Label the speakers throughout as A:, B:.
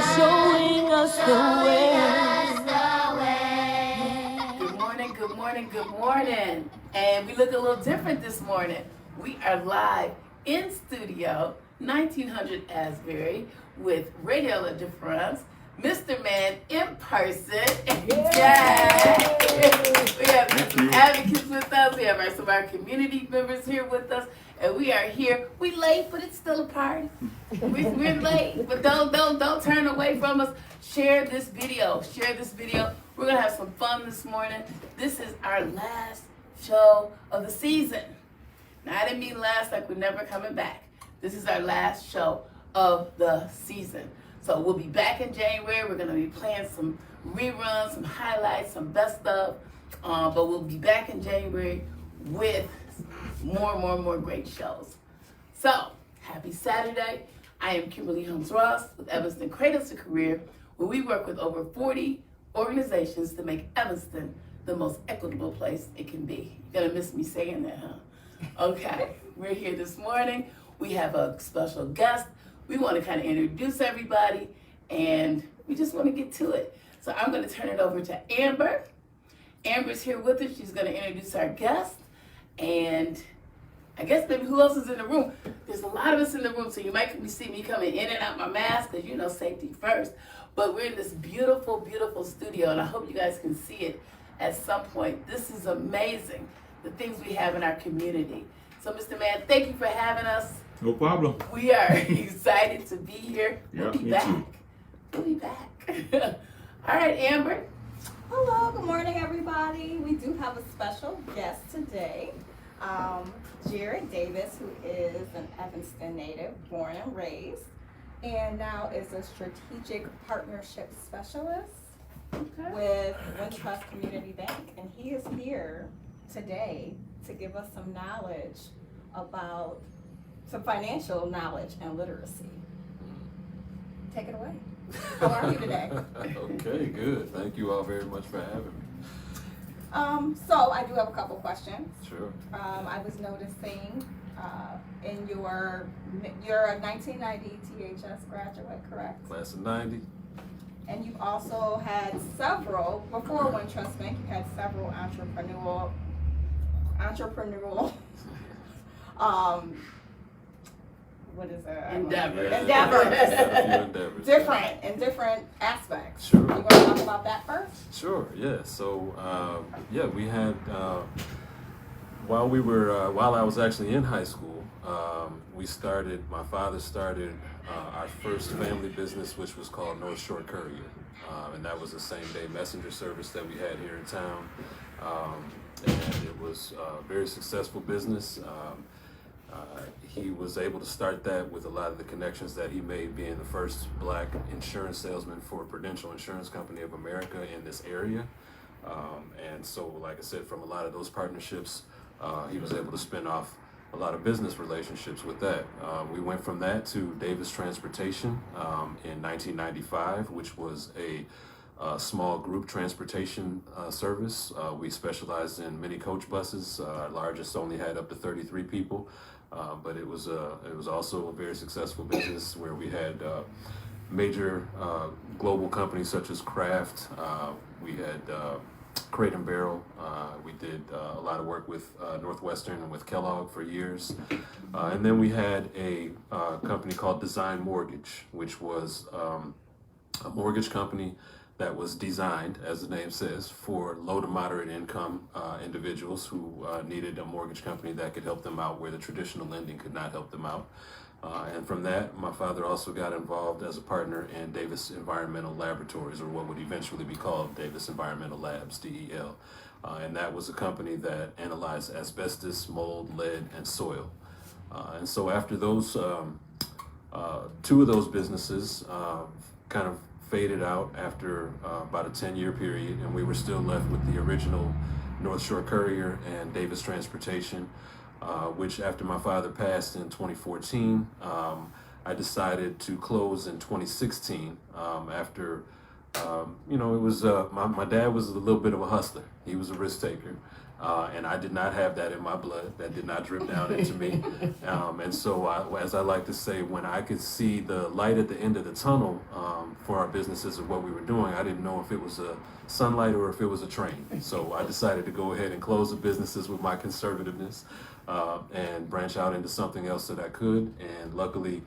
A: showing us the way.
B: Good morning, good morning. And we look a little different this morning. We are live in studio, 1900 Asbury, with Radio La Difference, Mr. Man in person, and Jack. We have ETHS Advocates with us. We have some of our community members here with us. And we are here. We late, but it's still a party. We're late, but don't turn away from us. Share this video. Share this video. We're gonna have some fun this morning. This is our last show of the season. Now I didn't mean last like we're never coming back. This is our last show of the season. So we'll be back in January. We're gonna be playing some reruns, some highlights, some best of. But we'll be back in January with more great shows. So, happy Saturday. I am Kimberly Holmes Ross with Evanston Cradle to Career, where we work with over 40 organizations to make Evanston the most equitable place it can be. You're gonna miss me saying that, huh? Okay, we're here this morning. We have a special guest. We want to kind of introduce everybody, and we just want to get to it. So I'm gonna turn it over to Amber. Amber's here with us. She's gonna introduce our guest. And I guess maybe who else is in the room? There's a lot of us in the room, so you might see me coming in and out my mask because you know safety first. But we're in this beautiful, beautiful studio, and I hope you guys can see it at some point. This is amazing, the things we have in our community. So, Mr. Man, thank you for having us.
C: No problem.
B: We are excited to be here. We'll be back.
C: Too.
B: We'll be back. All right, Amber.
D: Hello, good morning, everybody. We do have a special guest today. Jared Davis, who is an Evanston native, born and raised, and now is a strategic partnership specialist with Wintrust Community Bank. And he is here today to give us some knowledge about some financial knowledge and literacy. Take it away. How are you today?
E: Okay, good. Thank you all very much for having me.
D: So I do have a couple questions.
E: Sure.
D: I was noticing in you're a 1990 ETHS graduate, correct?
E: Class of 90.
D: And you've also had several, before Wintrust Bank, you had several entrepreneurial what is it?
B: Endeavors.
D: Endeavors. Different aspects.
E: Sure.
D: You want to talk about that first?
E: Sure, yeah. So, we had, while I was actually in high school, my father started our first family business, which was called North Shore Courier. And that was a same-day messenger service that we had here in town. And it was a very successful business. He was able to start that with a lot of the connections that he made being the first black insurance salesman for Prudential Insurance Company of America in this area. And so, like I said, from a lot of those partnerships, he was able to spin off a lot of business relationships with that. We went from that to Davis Transportation in 1995, which was a small group transportation service. We specialized in mini coach buses. Our largest only had up to 33 people. But it was also a very successful business where we had major global companies such as Kraft. We had Crate and Barrel. We did a lot of work with Northwestern and with Kellogg for years. And then we had a company called Design Mortgage, which was a mortgage company that was designed, as the name says, for low to moderate income individuals who needed a mortgage company that could help them out where the traditional lending could not help them out. And from that, my father also got involved as a partner in Davis Environmental Laboratories, or what would eventually be called Davis Environmental Labs, DEL. And that was a company that analyzed asbestos, mold, lead, and soil. And so after those, two of those businesses kind of faded out after about a 10-year period, and we were still left with the original North Shore Courier and Davis Transportation, which after my father passed in 2014, I decided to close in 2016 after It was my dad was a little bit of a hustler. He was a risk taker. And I did not have that in my blood. That did not drip down into me. And so, as I like to say, when I could see the light at the end of the tunnel for our businesses and what we were doing, I didn't know if it was a sunlight or if it was a train. So I decided to go ahead and close the businesses with my conservativeness and branch out into something else that I could. And luckily,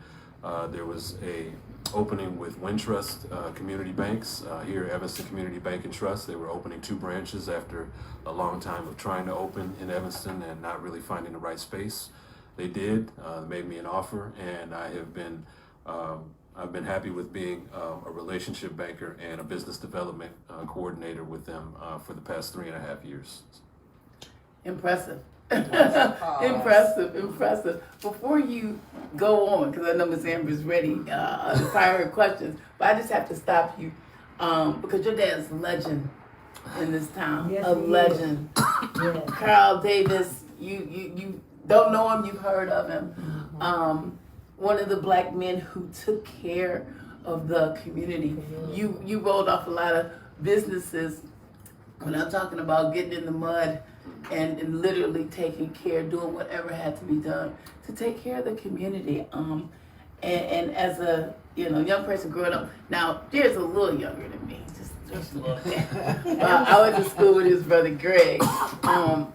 E: there was a opening with Wintrust Community Banks here at Evanston Community Bank Trust. They were opening 2 branches after a long time of trying to open in Evanston and not really finding the right space. They did, made me an offer, and I have been I've been happy with being a relationship banker and a business development coordinator with them for the past 3.5 years.
B: Impressive. Impressive. Before you go on, because I know Ms. Amber's ready to fire her questions, but I just have to stop you because your dad's a legend in this town.
A: Yes,
B: a
A: he
B: legend.
A: Yes.
B: Carl Davis, you don't know him, you've heard of him. One of the black men who took care of the community. You rolled off a lot of businesses. When I'm talking about getting in the mud and literally taking care, doing whatever had to be done to take care of the community. And as a young person growing up, now Jared's a little younger than me, just a little bit. I went to school with his brother Greg.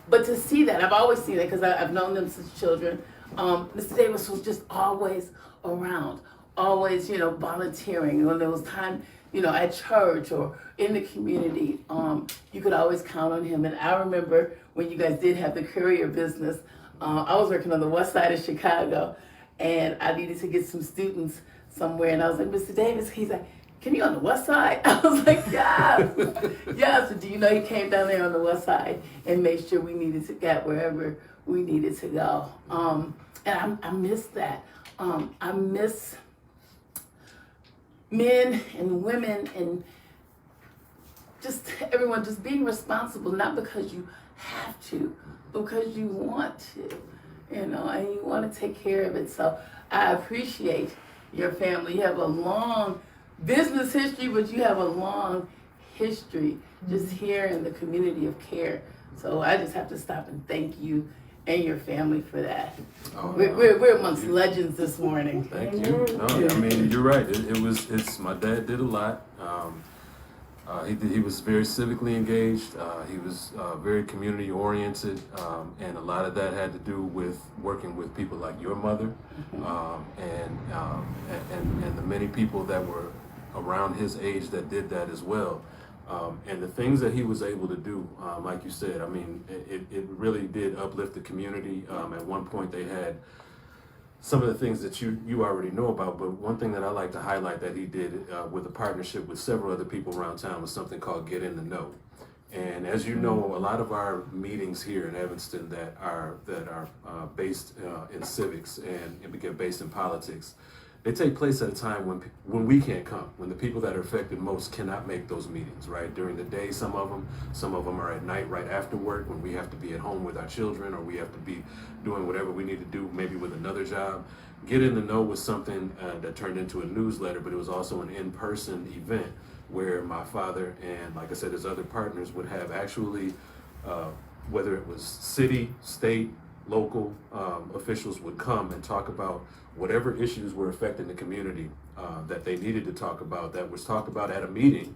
B: But to see that, I've always seen that because I've known them since children. Mr. Davis was just always around, always volunteering when there was time. At church or in the community, you could always count on him. And I remember when you guys did have the courier business, I was working on the west side of Chicago, and I needed to get some students somewhere. And I was like, Mr. Davis, he's like, can you on the west side? I was like, yes. Yes. Do you know he came down there on the west side and made sure we needed to get wherever we needed to go. And I miss that. I miss men and women and just everyone just being responsible, not because you have to, but because you want to, and you want to take care of it. So I appreciate your family. You have a long business history, but you have a long history just here in the community of care. So I just have to stop and thank you and your family for that. We're amongst legends this morning.
E: Thank you. No, I mean, you're right. It's my dad did a lot. He was very civically engaged. He was very community oriented, and a lot of that had to do with working with people like your mother, and the many people that were around his age that did that as well. And the things that he was able to do, like you said, I mean, it really did uplift the community. At one point they had some of the things that you already know about, but one thing that I like to highlight that he did with a partnership with several other people around town was something called Get in the Know. And as you know, a lot of our meetings here in Evanston that are based in civics and based in politics, they take place at a time when we can't come, when the people that are affected most cannot make those meetings, right? During the day, some of them are at night right after work when we have to be at home with our children or we have to be doing whatever we need to do, maybe with another job. Get in the Know was something that turned into a newsletter, but it was also an in-person event where my father and, like I said, his other partners would have actually, whether it was city, state, local officials would come and talk about whatever issues were affecting the community that they needed to talk about, that was talked about at a meeting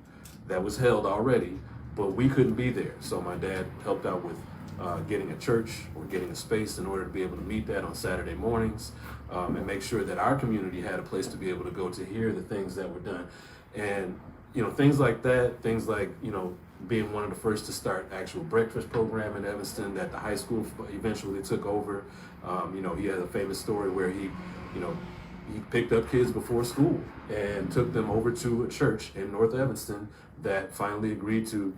E: that was held already, but we couldn't be there. So my dad helped out with getting a church or getting a space in order to be able to meet that on Saturday mornings and make sure that our community had a place to be able to go to hear the things that were done. And things like that, things like, being one of the first to start actual breakfast program in Evanston that the high school eventually took over. He had a famous story where he picked up kids before school and took them over to a church in North Evanston that finally agreed to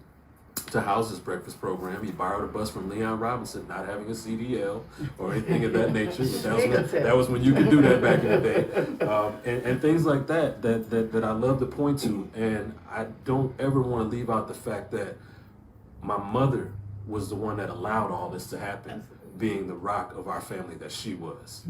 E: house this breakfast program. He borrowed a bus from Leon Robinson, not having a CDL or anything of that nature. But that was when you could do that back in the day. And things like that I love to point to. And I don't ever want to leave out the fact that my mother was the one that allowed all this to happen. being the rock of our family that she was.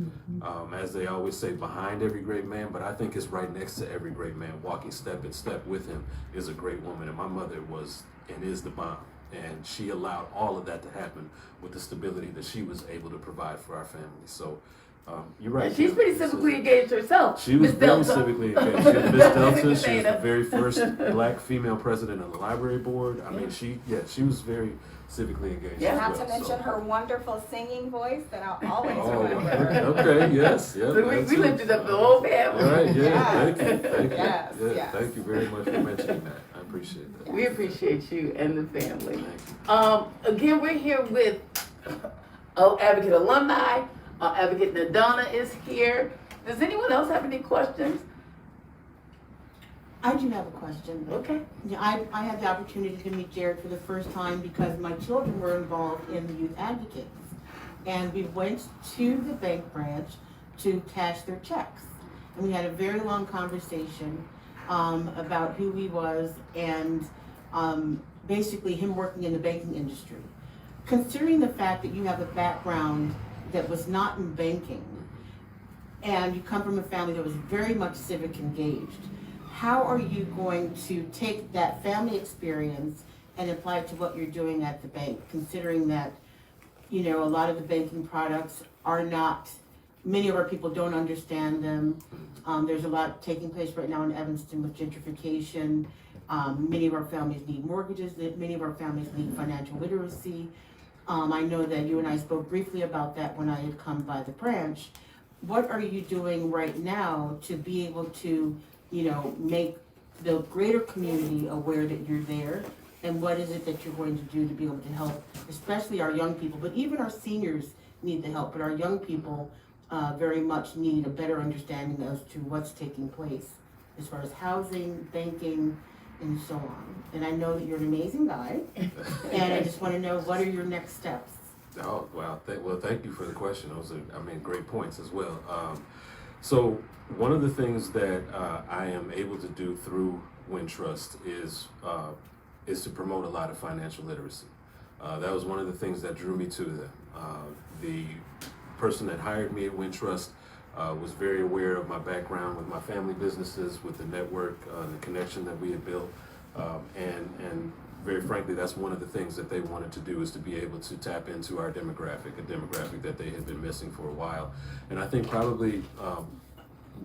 E: As they always say, behind every great man, but I think it's right next to every great man. Walking step in step with him is a great woman, and my mother was and is the bomb. And she allowed all of that to happen with the stability that she was able to provide for our family. So you're right.
B: And she's pretty civically engaged herself.
E: She was
B: Miss
E: very
B: Delta.
E: civically engaged. Miss Delta, she was the very first black female president of the library board. I mean, she was very civically engaged.
B: Yeah.
E: as
D: Not
E: well,
D: to mention
E: so.
D: her wonderful singing voice that I'll always
E: Oh,
D: remember.
E: okay, yes, yeah.
B: So we lifted up the whole family.
E: Right, yeah,
D: Yes.
E: thank you.
D: Yes,
E: Yeah,
D: yes.
E: Thank you very much for mentioning that. I appreciate that.
B: We appreciate you and the family.
E: Thank you.
B: Again, we're here with Advocate alumni. Advocate Nadonna is here. Does anyone else have any questions?
C: I do have a question.
B: Okay.
C: Yeah, I had the opportunity to meet Jared for the first time because my children were involved in the Youth Advocates. And we went to the bank branch to cash their checks. And we had a very long conversation about who he was and basically him working in the banking industry. Considering the fact that you have a background that was not in banking and you come from a family that was very much civic engaged, how are you going to take that family experience and apply it to what you're doing at the bank, considering that, you know, a lot of the banking products are not, many of our people don't understand them. There's a lot taking place right now in Evanston with gentrification. Many of our families need mortgages, many of our families need financial literacy. I know that you and I spoke briefly about that when I had come by the branch. What are you doing right now to be able to, you know, make the greater community aware that you're there? And what is it that you're going to do to be able to help, especially our young people, but even our seniors need the help, but our young people very much need a better understanding as to what's taking place as far as housing, banking, and so on. And I know that you're an amazing guy, and I just want to know, what are your next steps?
E: Oh, wow. Thank you for the question. Those are, great points as well. So one of the things that I am able to do through Wintrust is to promote a lot of financial literacy. That was one of the things that drew me to them. The person that hired me at Wintrust was very aware of my background with my family businesses, with the network, the connection that we had built, and very frankly, that's one of the things that they wanted to do, is to be able to tap into our demographic, a demographic that they had been missing for a while. And I think probably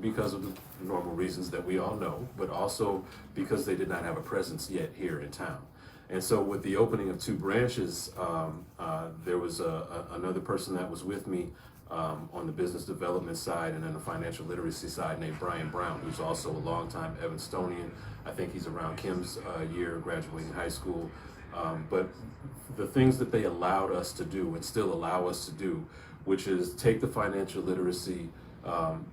E: because of the normal reasons that we all know, but also because they did not have a presence yet here in town. And so with the opening of 2 branches, there was another person that was with me on the business development side and then the financial literacy side, named Brian Brown, who's also a longtime Evanstonian. I think he's around Kim's year, graduating high school. But the things that they allowed us to do and still allow us to do, which is take the financial literacy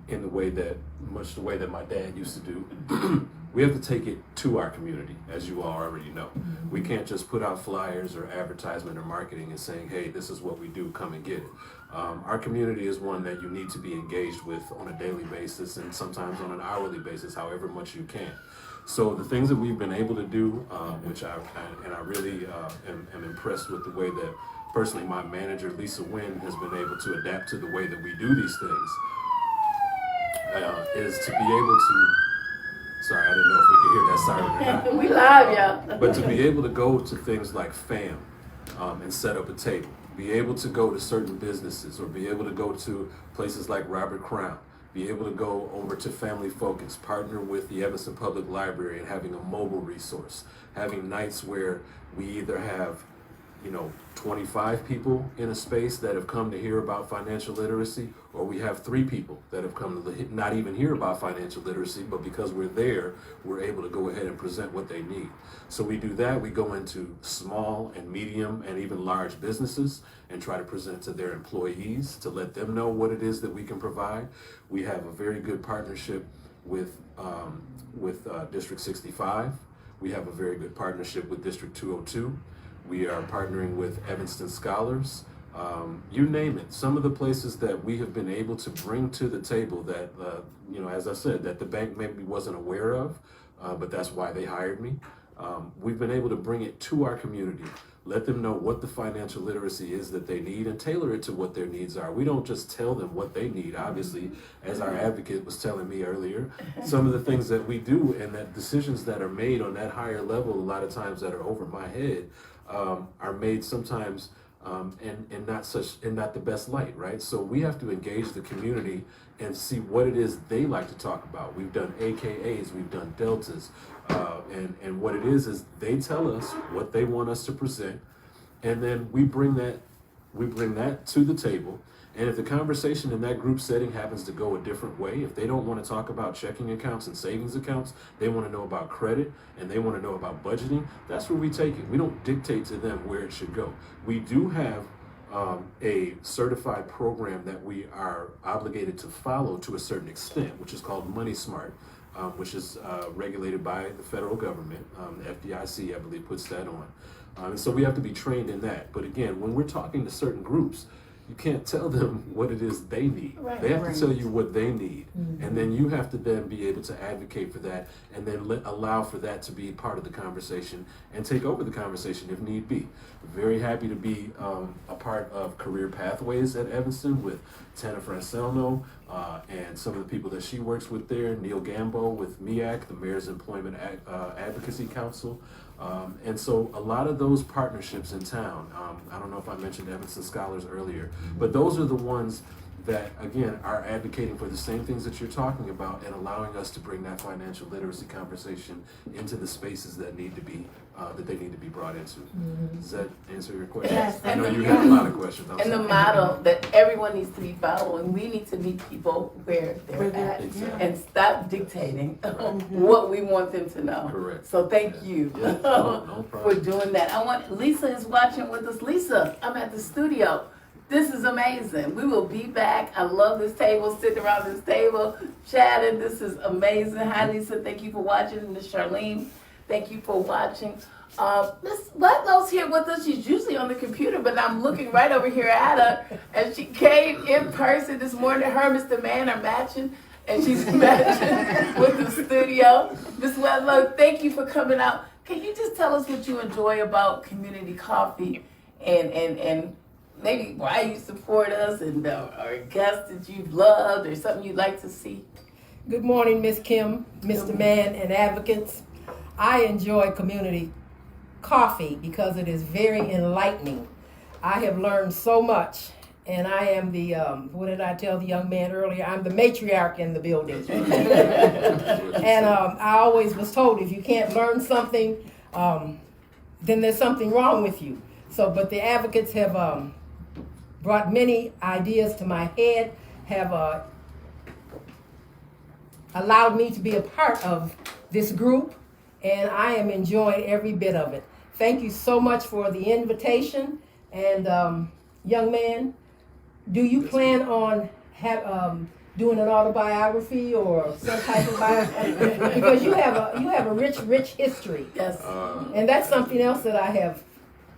E: in the way that, much the way that my dad used to do, we have to take it to our community, as you all already know. We can't just put out flyers or advertisement or marketing and saying, hey, this is what we do, come and get it. Our community is one that you need to be engaged with on a daily basis and sometimes on an hourly basis, however much you can. So the things that we've been able to do, which I really am impressed with the way that personally my manager, Lisa Wynn, has been able to adapt to the way that we do these things, is to be able to, sorry, I didn't know if we could hear that siren or not.
B: We live, y'all.
E: But to be able to go to things like FAM and set up a table, be able to go to certain businesses, or be able to go to places like Robert Crown, be able to go over to Family Focus, partner with the Evanston Public Library and having a mobile resource, having nights where we either have 25 people in a space that have come to hear about financial literacy, or we have 3 people that have come to not even hear about financial literacy, but because we're there, we're able to go ahead and present what they need. So we do that. We go into small and medium and even large businesses and try to present to their employees to let them know what it is that we can provide. We have a very good partnership with District 65. We have a very good partnership with District 202. We are partnering with Evanston Scholars. You name it. Some of the places that we have been able to bring to the table that, as I said, that the bank maybe wasn't aware of, but that's why they hired me. we've been able to bring it to our community, let them know what the financial literacy is that they need and tailor it to what their needs are. We don't just tell them what they need. Obviously, as our advocate was telling me earlier, some of the things that we do and that decisions that are made on that higher level, a lot of times that are over my head, are made sometimes and not the best light, right? So we have to engage the community and see what it is they like to talk about. We've done AKAs, we've done deltas, and what it is they tell us what they want us to present, and then we bring that to the table. And if the conversation in that group setting happens to go a different way, if they don't want to talk about checking accounts and savings accounts, they want to know about credit and they want to know about budgeting, that's where we take it. We don't dictate to them where it should go. We do have a certified program that we are obligated to follow to a certain extent, which is called Money Smart, which is regulated by the federal government. The FDIC, I believe, puts that on. And so we have to be trained in that. But again, when we're talking to certain groups, you can't tell them what it is they need.
B: Right.
E: They have to tell you what they need. And then you have to then be able to advocate for that and then allow for that to be part of the conversation and take over the conversation if need be. Very happy to be a part of Career Pathways at Evanston with Tana Francelno and some of the people that she works with there, Neil Gambo with MEAC, the Mayor's Employment Advocacy Council. And so a lot of those partnerships in town, I don't know if I mentioned Evanston Scholars earlier, but those are the ones that, again, are advocating for the same things that you're talking about and allowing us to bring that financial literacy conversation into the spaces that need to be, that they need to be brought into. Does that answer your question?
C: Yes,
E: I know you have a lot of questions. I'm
B: And the
E: sorry.
B: model that everyone needs to be following, we need to meet people where they're at
E: Exactly.
B: and stop dictating what we want them to know.
E: Correct.
B: So thank you
E: Yeah, no
B: for
E: problem.
B: doing that. Lisa is watching with us. Lisa, I'm at the studio. This is amazing. We will be back. I love this table, sitting around this table, chatting. This is amazing. Hi, Lisa. Thank you for watching. And Miss Charlene, thank you for watching. Miss Ludlow's here with us. She's usually on the computer, but I'm looking right over here at her. And she came in person this morning. Her and Mr. Man are matching, and she's matching with the studio. Miss Ludlow, thank you for coming out. Can you just tell us what you enjoy about community coffee and maybe why you support us and or guests that you've loved or something you'd like to see?
F: Good morning, Miss Kim, Mr. Man, and advocates. I enjoy community coffee because it is very enlightening. I have learned so much, and I am the, what did I tell the young man earlier? I'm the matriarch in the building. And I always was told if you can't learn something, then there's something wrong with you. So, but the advocates have brought many ideas to my head, have allowed me to be a part of this group, and I am enjoying every bit of it. Thank you so much for the invitation. And young man, do you plan on doing an autobiography or some type of biography? Because you have a rich history.
B: Yes.
F: And that's something else that I have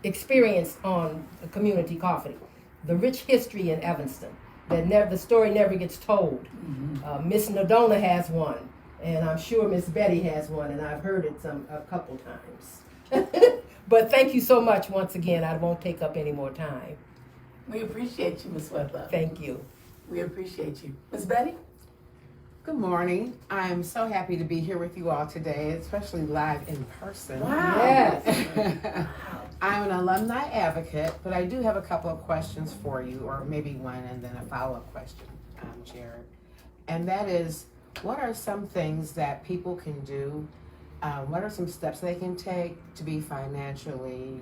F: experienced on community coffee. The rich history in Evanston. The story never gets told. Miss Nodona has one, and I'm sure Miss Betty has one, and I've heard it a couple times. But thank you so much once again. I won't take up any more time.
B: We appreciate you, Miss Ludlow.
F: Thank you.
B: We appreciate you. Miss Betty?
G: Good morning. I'm so happy to be here with you all today, especially live in person.
B: Wow.
F: Yes.
G: I'm an alumni advocate, but I do have a couple of questions for you, or maybe one and then a follow-up question, Jared. And that is, what are some things that people can do? What are some steps they can take to be financially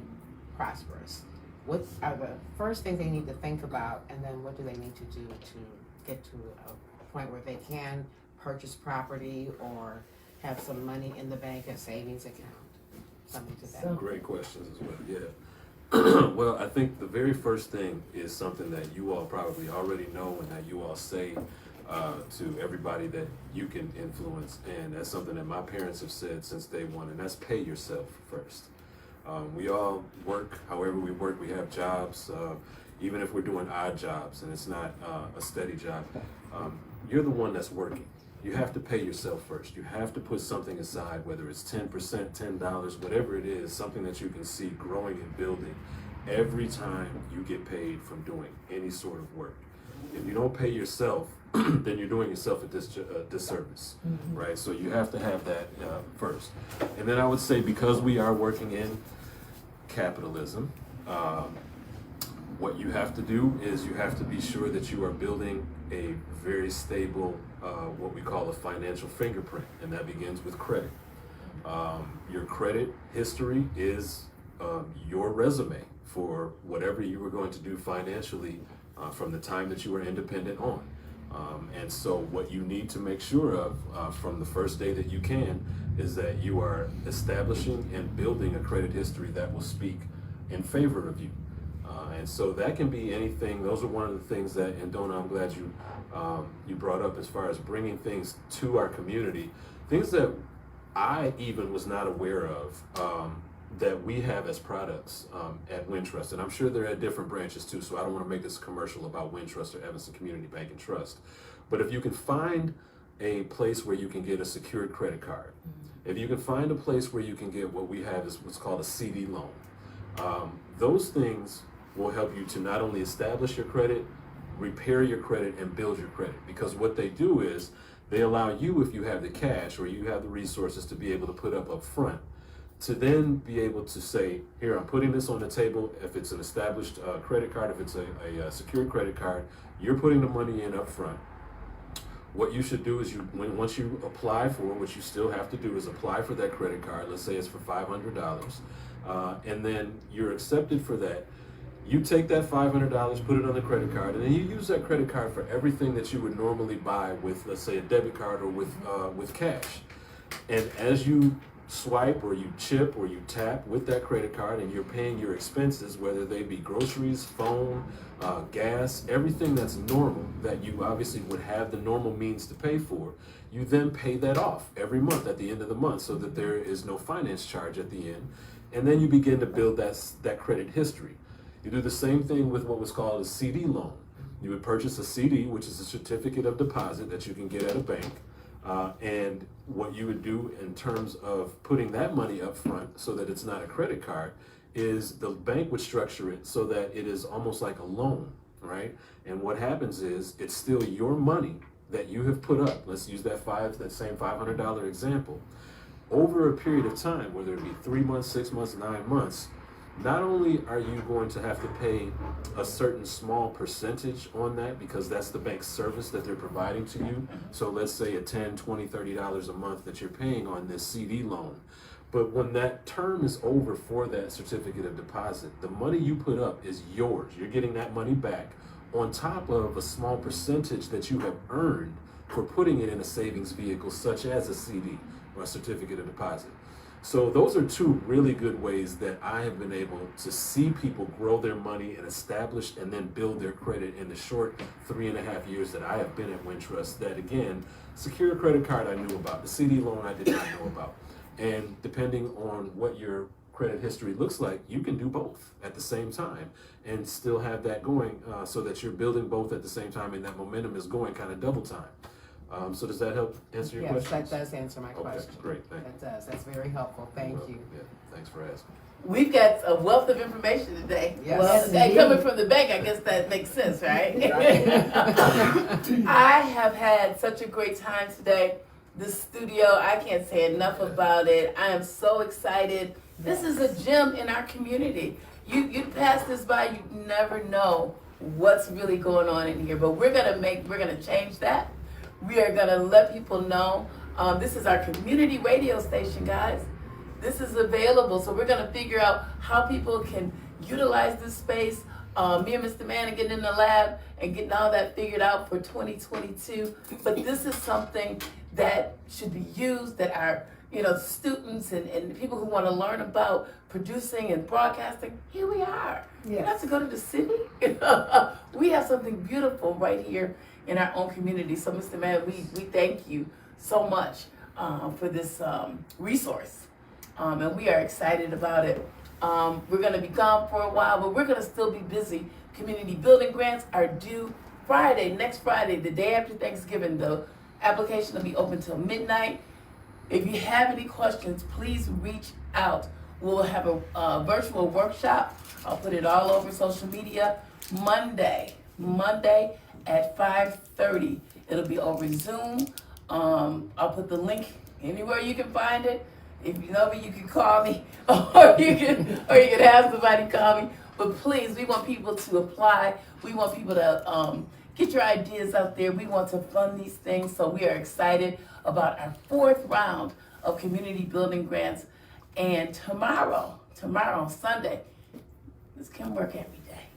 G: prosperous? What are the first things they need to think about, and then what do they need to do to get to a point where they can purchase property or have some money in the bank, a savings account, something to that?
E: Great questions as well, yeah. Well, I think the very first thing is something that you all probably already know and that you all say to everybody that you can influence, and that's something that my parents have said since day one, and that's pay yourself first. We all work, however we work, we have jobs, even if we're doing odd jobs and it's not a steady job, you're the one that's working. you have to pay yourself first. You have to put something aside, whether it's 10%, $10, whatever it is, something that you can see growing and building every time you get paid from doing any sort of work. If you don't pay yourself, then you're doing yourself a disservice, right? So you have to have that first. And then I would say, because we are working in capitalism, what you have to do is you have to be sure that you are building a very stable, what we call a financial fingerprint, and that begins with credit. Your credit history is your resume for whatever you were going to do financially from the time that you were independent on. And so what you need to make sure of from the first day that you can is that you are establishing and building a credit history that will speak in favor of you. And so that can be anything. Those are one of the things that, and Donna, I'm glad you brought up as far as bringing things to our community, things that I even was not aware of that we have as products at Wintrust. And I'm sure they're at different branches too, so I don't want to make this a commercial about Wintrust or Evanston Community Bank and Trust. But if you can find a place where you can get a secured credit card, if you can find a place where you can get what we have is what's called a CD loan, those things will help you to not only establish your credit, repair your credit, and build your credit. Because what they do is they allow you, if you have the cash or you have the resources to be able to put up front, to then be able to say, here, I'm putting this on the table. If it's an established credit card, if it's a secured credit card, you're putting the money in up front. What you should do is once you apply for it, what you still have to do is apply for that credit card. Let's say it's for $500, and then you're accepted for that. You take that $500, put it on the credit card, and then you use that credit card for everything that you would normally buy with, let's say, a debit card or with cash. And as you swipe or you chip or you tap with that credit card and you're paying your expenses, whether they be groceries, phone, gas, everything that's normal that you obviously would have the normal means to pay for, you then pay that off every month at the end of the month so that there is no finance charge at the end. And then you begin to build that credit history. You do the same thing with what was called a CD loan. You would purchase a CD, which is a certificate of deposit that you can get at a bank. And what you would do in terms of putting that money up front so that it's not a credit card is the bank would structure it so that it is almost like a loan, right? And what happens is it's still your money that you have put up. Let's use that same $500 example. Over a period of time, whether it be 3 months, 6 months, 9 months, not only are you going to have to pay a certain small percentage on that because that's the bank's service that they're providing to you. So let's say a $10, $20, $30 a month that you're paying on this CD loan. But when that term is over for that certificate of deposit, the money you put up is yours. You're getting that money back on top of a small percentage that you have earned for putting it in a savings vehicle such as a CD or a certificate of deposit. So those are two really good ways that I have been able to see people grow their money and establish and then build their credit in the short 3.5 years that I have been at Wintrust. That again, secure credit card I knew about, the CD loan I did not know about. And depending on what your credit history looks like, you can do both at the same time and still have that going so that you're building both at the same time and that momentum is going kind of double time. So does that help answer your question?
G: Yes, that does answer my question.
E: Great, thank you.
G: That does. That's very helpful. Thank you.
E: Yeah, thanks for asking.
B: We've got a wealth of information today.
G: Yes.
B: Well, and coming from the bank, I guess that makes sense, right? I have had such a great time today. The studio, I can't say enough about it. I am so excited. This is a gem in our community. You pass this by, you never know what's really going on in here. But we're gonna change that. We are gonna let people know. This is our community radio station, guys. This is available, so we're gonna figure out how people can utilize this space. Me and Mr. Mann are getting in the lab and getting all that figured out for 2022. But this is something that should be used, that our students and people who want to learn about producing and broadcasting, here we are.
G: Yes.
B: You don't have to go to the city. We have something beautiful right here in our own community. So Mr. Mann, we thank you so much for this resource. And we are excited about it. We're going to be gone for a while, but we're going to still be busy. Community building grants are due next Friday, the day after Thanksgiving. The Application will be open till midnight. If you have any questions, please reach out. We'll have a virtual workshop. I'll put it all over social media. Monday at 5:30. It'll be over Zoom. I'll put the link anywhere you can find it. If you know me, you can call me, or you can have somebody call me. But please, we want people to apply. We want people to get your ideas out there. We want to fund these things, so we are excited about our 4th round of community building grants. And tomorrow, Sunday, Ms. Kim work every day.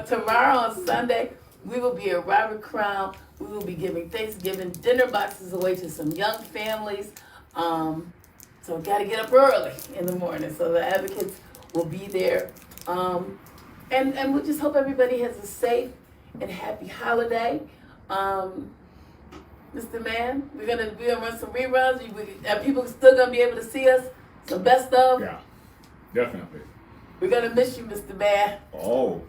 B: Tomorrow on Sunday, we will be at Robert Crown. We will be giving Thanksgiving dinner boxes away to some young families. So we got to get up early in the morning. So the advocates will be there. And we just hope everybody has a safe and happy holiday. Mr. Man, we're gonna run some reruns. Are people still gonna be able to see us? Some best of?
H: Yeah, definitely.
B: We're gonna miss you, Mr. Man.
H: Oh,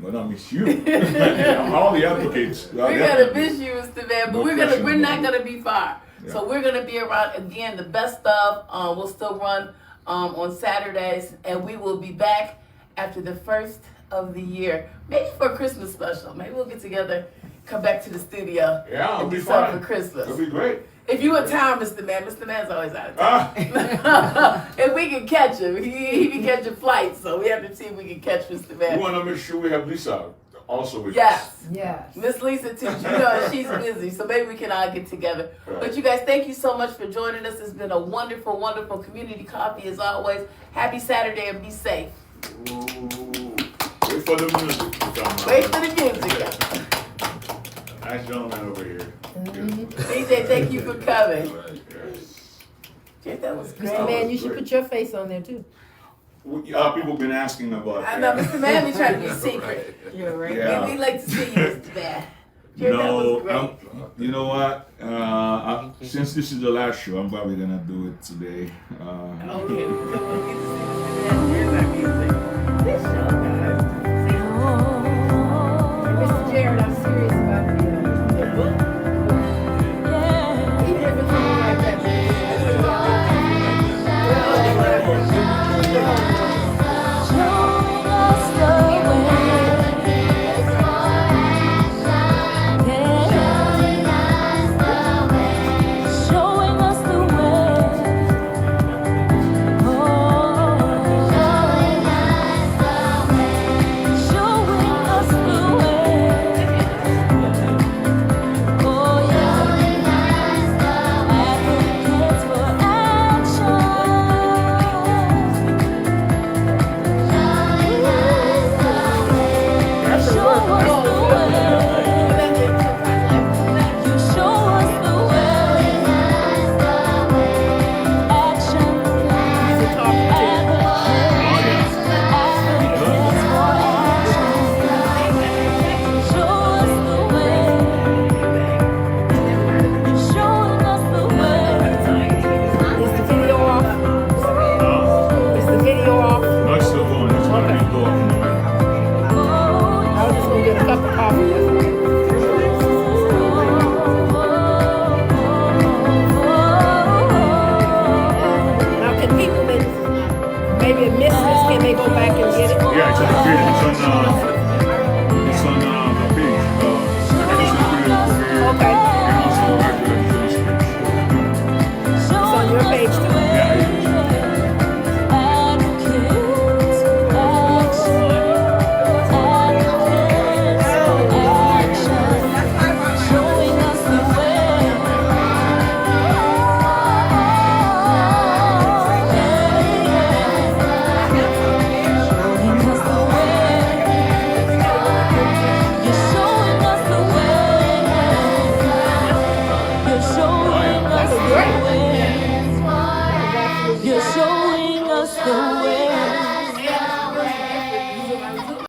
H: gonna miss you. All the advocates.
B: We're gonna miss you, Mr. Man, but
H: No
B: we're not
H: question.
B: gonna be far.
H: Yeah.
B: So we're gonna be around again. The best of will still run on Saturdays, and we will be back after the first of the year, maybe for a Christmas special. Maybe we'll get together, come back to the studio,
H: Yeah, it'll
B: and
H: be
B: do something
H: fun.
B: for Christmas.
H: It'll be great.
B: If you in town, Mr. Man's always out of town. If we can catch him, he can catch a flight, so we have to see if we can catch Mr.
H: We
B: Man.
H: want to make sure we have Lisa also with us.
B: Yes.
F: Yes.
B: Miss Lisa too, you know she's busy, so maybe we can all get together. But you guys, thank you so much for joining us. It's been a wonderful, wonderful community coffee as always. Happy Saturday and be safe.
H: Ooh, wait for the music to come on.
B: Wait for the music.
H: Nice gentleman over here.
B: DJ, thank you for coming.
H: Yes.
B: Jay, that was great.
F: Mr. Man, you should put your face on there too.
H: People been asking about
B: I know Mr. Man be trying to be secret.
C: You're right.
H: Yeah.
B: We'd like to see you, Mr. Man. Jay, that was great.
H: You know what? Since this is the last show, I'm probably gonna do it today.
B: Okay, so we'll get to see Mr. Man. Here's our music. This show, guys.
F: Mr. Jared, I'm serious about the book. Even if it's something like that.
A: Showing us the way. Showing us the way. Showing us the way. Oh yeah. Advocates for action. Show us the way. You show us the way. Action. Advocates for action. Show us the way. You're showing us the way.
F: Is the video off? Is the video off?
H: No, it's still going. It's gonna be going.
F: I was just gonna get a cup of coffee. Now can people that maybe miss this, can they go back and get it?
H: Yeah, it's on the page. It's on the page. Evanston Community Bank
F: Okay.
H: and also Advocates.
F: It's on your page too.
H: Yeah,
A: Showing us the way. Showing us the way. You're showing us the way. You're showing us the way. You're showing us the way.